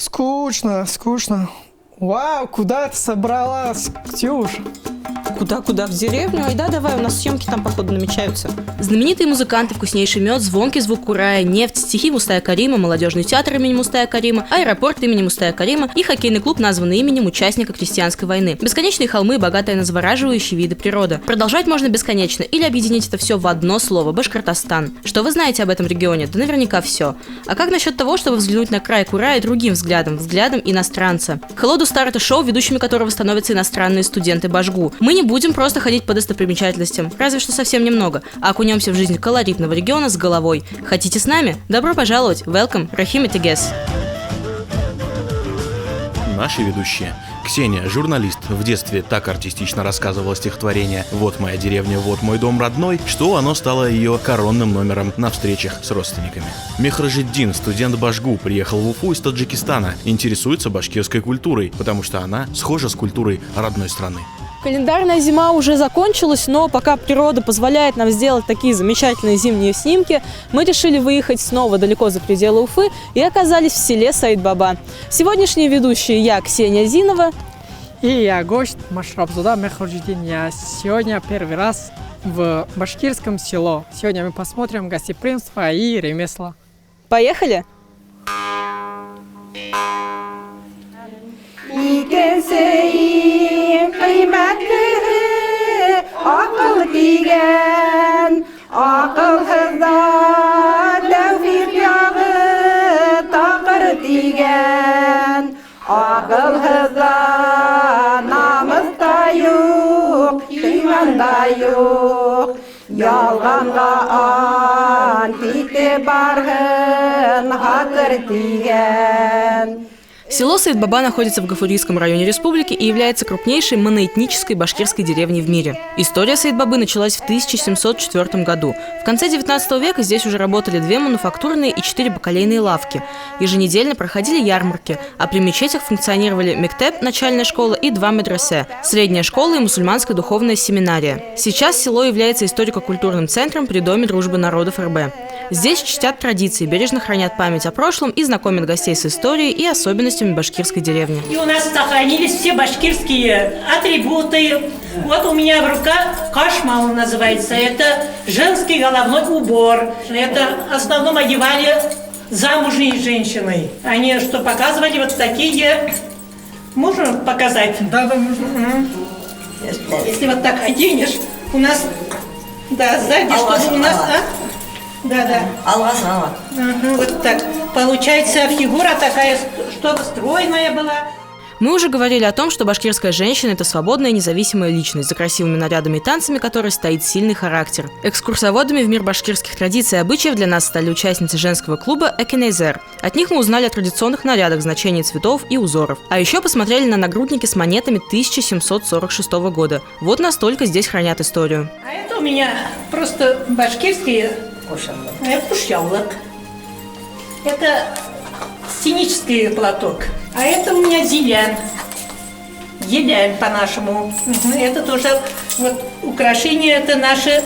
Скучно, скучно. Вау, куда ты собралась, Ксюш? Куда? В деревню? Айда, давай, у нас съемки там, походу, намечаются. Знаменитые музыканты, вкуснейший мед, звонкий звук курая, нефть, стихи Мустая Карима, молодежный театр имени Мустая Карима, аэропорт имени Мустая Карима и хоккейный клуб, названный именем участника крестьянской войны. Бесконечные холмы, богатая на завораживающие виды природы. Продолжать можно бесконечно или объединить это все в одно слово – Башкортостан. Что вы знаете об этом регионе? Да наверняка все. А как насчет того, чтобы взглянуть на край Курая другим взглядом иностранца? К Hello Star это шоу, ведущими которого становятся иностранные студенты Башгу. Мы не будем просто ходить по достопримечательностям, разве что совсем немного, а окунемся в жизнь колоритного региона с головой. Хотите с нами? Добро пожаловать! Welcome, Рахим Этигес. Наши ведущие. Ксения, журналист, в детстве так артистично рассказывала стихотворение «Вот моя деревня, вот мой дом родной», что оно стало ее коронным номером на встречах с родственниками. Мехражиддин, студент Башгу, приехал в Уфу из Таджикистана, интересуется башкирской культурой, потому что она схожа с культурой родной страны. Календарная зима уже закончилась, но пока природа позволяет нам сделать такие замечательные зимние снимки, мы решили выехать снова далеко за пределы Уфы и оказались в селе Саид-Баба. Сегодняшние ведущие я, Ксения Зинова. И я гость Машрабзуда Мехражиддин. Я сегодня первый раз в башкирском село. Сегодня мы посмотрим гостеприимство и ремесла. Поехали! Akıl diyen, akılsızda tevfik yağı takır diyen, akılsızda namusta yok, imanda yok, yalğanğa antite barğın hatır diyen. Село Саид-Баба находится в Гафурийском районе республики и является крупнейшей моноэтнической башкирской деревней в мире. История Саид-Бабы началась в 1704 году. В конце 19 века здесь уже работали 2 мануфактурные и 4 бакалейные лавки. Еженедельно проходили ярмарки, а при мечетях функционировали мектеб, начальная школа, и 2 медресе – средняя школа и мусульманская духовная семинария. Сейчас село является историко-культурным центром при Доме дружбы народов РБ. Здесь чтят традиции, бережно хранят память о прошлом и знакомят гостей с историей и особенностями башкирской деревни. И у нас сохранились все башкирские атрибуты. Вот у меня в руках кашма он называется. Это женский головной убор. Это в основном одевали замужние женщины. Они что показывали вот такие. Можно показать? Да, можно. Если вот так оденешь, у нас, да, сзади, чтобы у нас, Да. Вот так. Получается, фигура такая, чтобы стройная была. Мы уже говорили о том, что башкирская женщина – это свободная независимая личность, за красивыми нарядами и танцами которой стоит сильный характер. Экскурсоводами в мир башкирских традиций и обычаев для нас стали участницы женского клуба «Экенезер». От них мы узнали о традиционных нарядах, значении цветов и узоров. А еще посмотрели на нагрудники с монетами 1746 года. Вот настолько здесь хранят историю. А это у меня просто башкирские кушалок. Это сценический платок. А это у меня зелян. Елян по-нашему. Это тоже вот украшения, это наши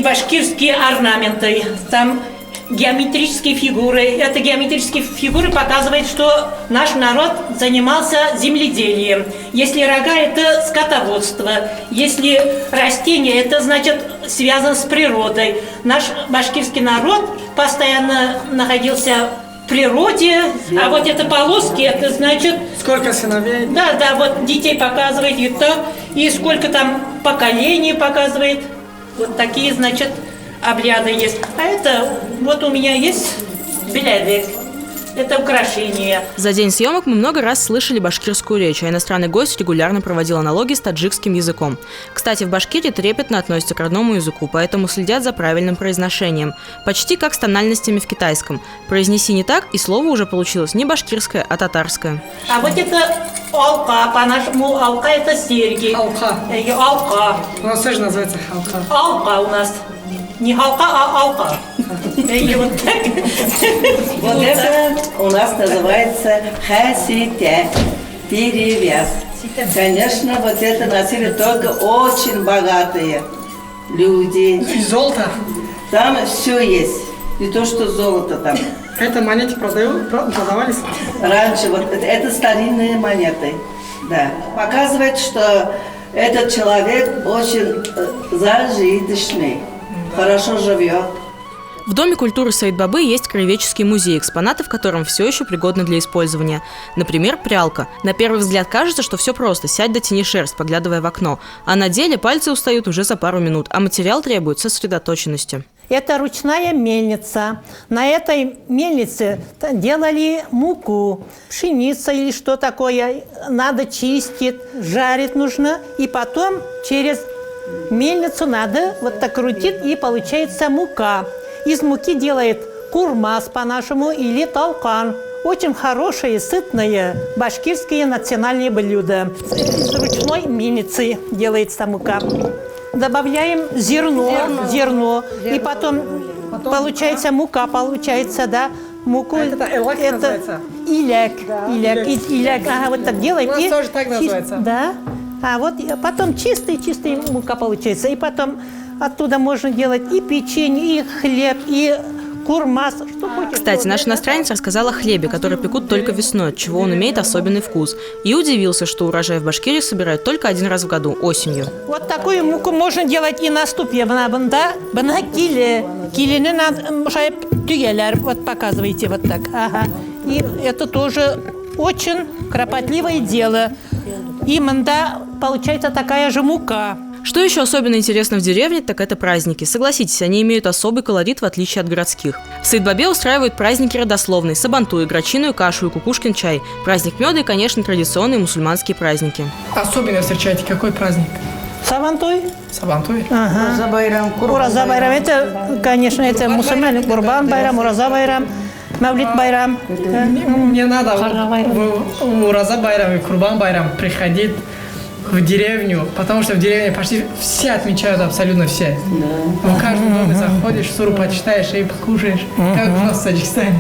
башкирские орнаменты. Там геометрические фигуры. Это геометрические фигуры показывают, что наш народ занимался земледелием. Если рога, это скотоводство. Если растения, это значит связано с природой. Наш башкирский народ постоянно находился в природе, а вот это полоски, это значит... Сколько сыновей? Да, вот детей показывает, и сколько там поколений показывает. Вот такие, значит, обряды есть. А это вот у меня есть белядек. Это украшение. За день съемок мы много раз слышали башкирскую речь, а иностранный гость регулярно проводил аналогии с таджикским языком. Кстати, в Башкирии трепетно относятся к родному языку, поэтому следят за правильным произношением. Почти как с тональностями в китайском. Произнеси не так, и слово уже получилось не башкирское, а татарское. А вот это алка, по-нашему алка это серьги. Алка. Алка. У нас тоже называется алка. Алка у нас. Не алка, а алка. И вот так. Вот это у нас называется хасите, перевяз. Конечно, вот это носили только очень богатые люди. И золото. Там все есть. Не то, что золото там. Это монеты продавались? Раньше вот это старинные монеты. Да. Показывает, что этот человек очень зажиточный, хорошо живет. В Доме культуры Саид-Бабы есть краеведческий музей, экспонаты в котором все еще пригодны для использования. Например, прялка. На первый взгляд кажется, что все просто – сядь да тяни шерсть, поглядывая в окно. А на деле пальцы устают уже за пару минут, а материал требует сосредоточенности. Это ручная мельница. На этой мельнице делали муку, пшеница или что такое. Надо чистить, жарить нужно. И потом через мельницу надо вот так крутить, и получается мука. Из муки делает курмас по-нашему или талкан. Очень хорошее, сытное башкирские национальные блюда. Из ручной мельницы делается мука. Добавляем зерно. И потом получается мука, получается, да. Муку это иляк. Иляк. Ага, вот так делаем. У нас тоже так называется. Да. А вот потом чистая мука получается. И потом оттуда можно делать и печенье, и хлеб, и курмас. Что хочешь. Кстати, наш иностранец рассказал о хлебе, который пекут только весной, от чего он имеет особенный вкус. И удивился, что урожай в Башкирии собирают только один раз в году, осенью. Вот такую муку можно делать и на ступе. Бана киле. Килені надо тюгелер. Вот показывайте вот так. Ага. И это тоже очень кропотливое дело. И мында получается такая же мука. Что еще особенно интересно в деревне, так это праздники. Согласитесь, они имеют особый колорит в отличие от городских. В Саид-Бабе устраивают праздники родословные, сабантуй, грачиную кашу и кукушкин чай. Праздник меда и, конечно, традиционные мусульманские праздники. Особенно встречаете какой праздник? Савантуй. Сабантуй? Ага. Ураза байрам. Это, конечно, это мусульмане. Курбан байрам, Ураза байрам, Мавлид байрам. Мне надо в Ураза байрам и Курбан байрам приходить в деревню, потому что в деревне почти все отмечают, абсолютно все. Да. В каждом доме заходишь, суру почитаешь и покушаешь, как у нас в Таджикистане.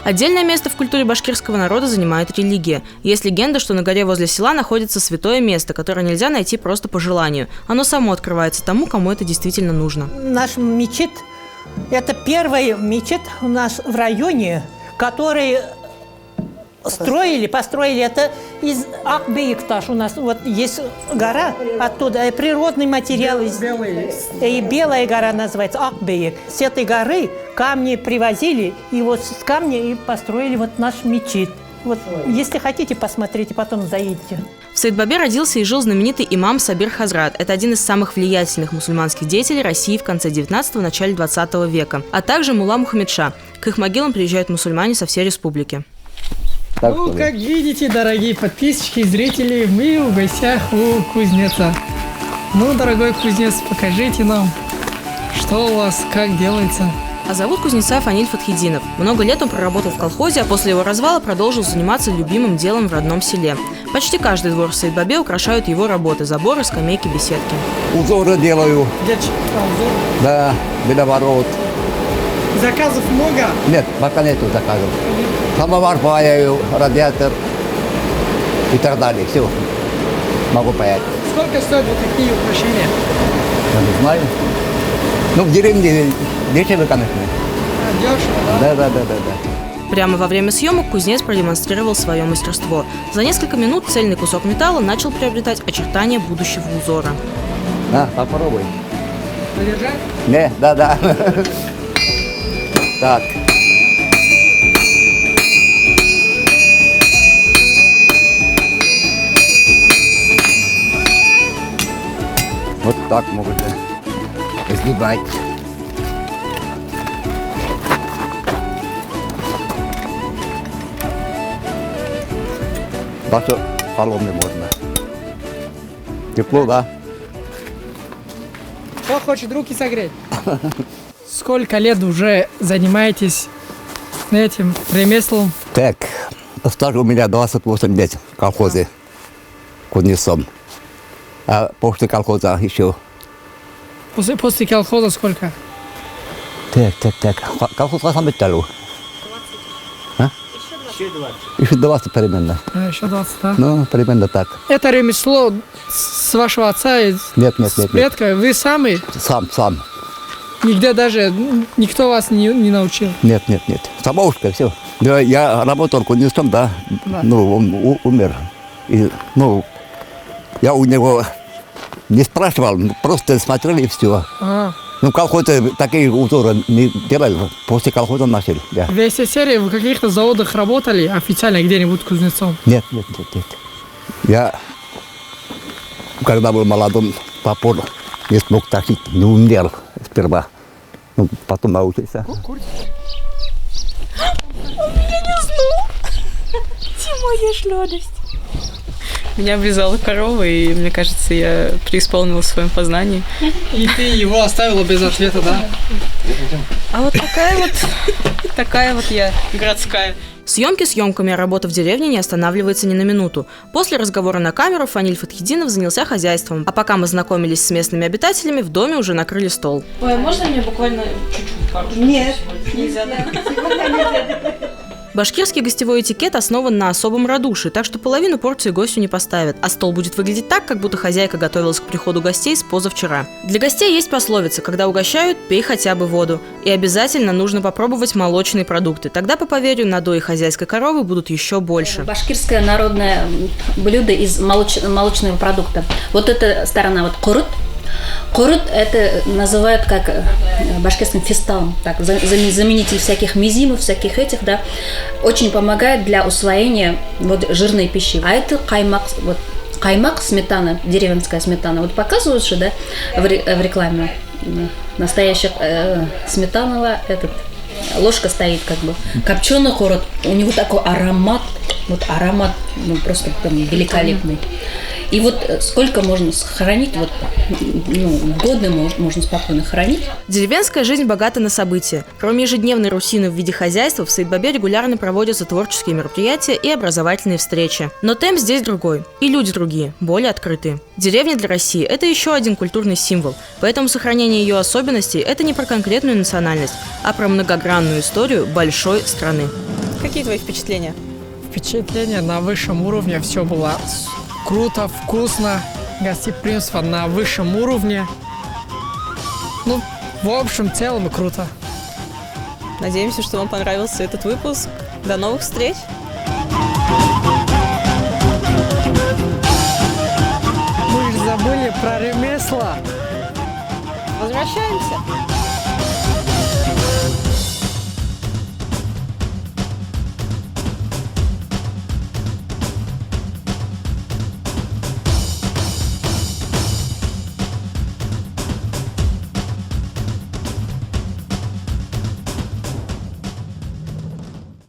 Отдельное место в культуре башкирского народа занимает религия. Есть легенда, что на горе возле села находится святое место, которое нельзя найти просто по желанию. Оно само открывается тому, кому это действительно нужно. Наш мечеть – это первый мечеть у нас в районе, который построили это из Акбейкташ. У нас вот есть гора, оттуда природный материал. И белая гора называется Акбейк. С этой горы камни привозили, и вот с камня и построили вот наш мечеть. Вот, если хотите, посмотрите, потом заедете. В Саид-Бабе родился и жил знаменитый имам Сабир Хазрат. Это один из самых влиятельных мусульманских деятелей России в конце 19-го, начале 20 века. А также мулла Мухаммед Ша. К их могилам приезжают мусульмане со всей республики. Ну, как видите, дорогие подписчики и зрители, мы в гостях у кузнеца. Ну, дорогой кузнец, покажите нам, что у вас, как делается. А зовут кузнеца Фаниль Фатхидинов. Много лет он проработал в колхозе, а после его развала продолжил заниматься любимым делом в родном селе. Почти каждый двор в Саид-Бабе украшают его работы – заборы, скамейки, беседки. Узоры делаю. Где узор? Да, водоворот. Заказов много? Нет, пока нету заказов. Самовар паяю, радиатор и так далее. Все, могу паять. Сколько стоят вот такие украшения? Я не знаю. Ну, в деревне дешево, конечно. Дешево, да? Да. Прямо во время съемок кузнец продемонстрировал свое мастерство. За несколько минут цельный кусок металла начал приобретать очертания будущего узора. На, попробуй. Подержать? Не, да. Так. Вот так можно сгибать. Даже соломы можно. Тепло, да? Кто хочет руки согреть? Сколько лет уже занимаетесь этим ремеслом? Так, стаж у меня 28 лет в колхозе кузнецом. А после колхоза еще. После колхоза сколько? Так. Колхоз сам металлу. Еще 20 примерно. Еще 20, да? Ну, примерно так. Это ремесло с вашего отца и Нет. с предка? Вы сами? Сам. Нигде даже никто вас не научил? Нет. Самоучка, все. Да, я работал кузнецом, да. Ну, он умер. И, ну, я у него не спрашивал, просто смотрел и все. Ну, колхозы такие узоры не делали, после колхоза начали. Да. В СССР в каких-то заводах работали официально где-нибудь кузнецом? Нет. Я, когда был молодым, топор не смог тащить, не умер сперва. Ну, потом научился. Тима, ешь радость. Меня обрезала корова, и мне кажется, я преисполнила в своем познании. И ты его оставила без ответа, да? А вот такая вот я городская. Съемки съемками, а работа в деревне не останавливается ни на минуту. После разговора на камеру Фаниль Фатхидинов занялся хозяйством. А пока мы знакомились с местными обитателями, в доме уже накрыли стол. Ой, можно мне буквально чуть-чуть пару? Нет. Нельзя, да? Башкирский гостевой этикет основан на особом радушии, так что половину порции гостю не поставят, а стол будет выглядеть так, как будто хозяйка готовилась к приходу гостей с позавчера. Для гостей есть пословица: когда угощают, пей хотя бы воду. И обязательно нужно попробовать молочные продукты. Тогда, по поверью, надои хозяйской коровы будут еще больше. Башкирское народное блюдо из молочного продукта. Вот эта сторона, вот курут. Курут это называют как башкирским фисталом, так, заменитель всяких мизимов, всяких этих, да, очень помогает для усвоения вот жирной пищи. А это каймак, вот каймак, сметана, деревенская сметана. Вот показывают же, да, в рекламе настоящая сметановая ложка стоит как бы. Копченый курут, у него такой аромат, вот аромат, ну просто там великолепный. И вот сколько можно сохранить, вот, ну, годы можно спокойно хранить. Деревенская жизнь богата на события. Кроме ежедневной рутины в виде хозяйства, в Саидбабе регулярно проводятся творческие мероприятия и образовательные встречи. Но темп здесь другой. И люди другие, более открытые. Деревня для России – это еще один культурный символ. Поэтому сохранение ее особенностей – это не про конкретную национальность, а про многогранную историю большой страны. Какие твои впечатления? Впечатление на высшем уровне, все было круто, вкусно, гостеприимство на высшем уровне. Ну, в общем, целом круто. Надеемся, что вам понравился этот выпуск. До новых встреч! Мы же забыли про ремесла. Возвращаемся!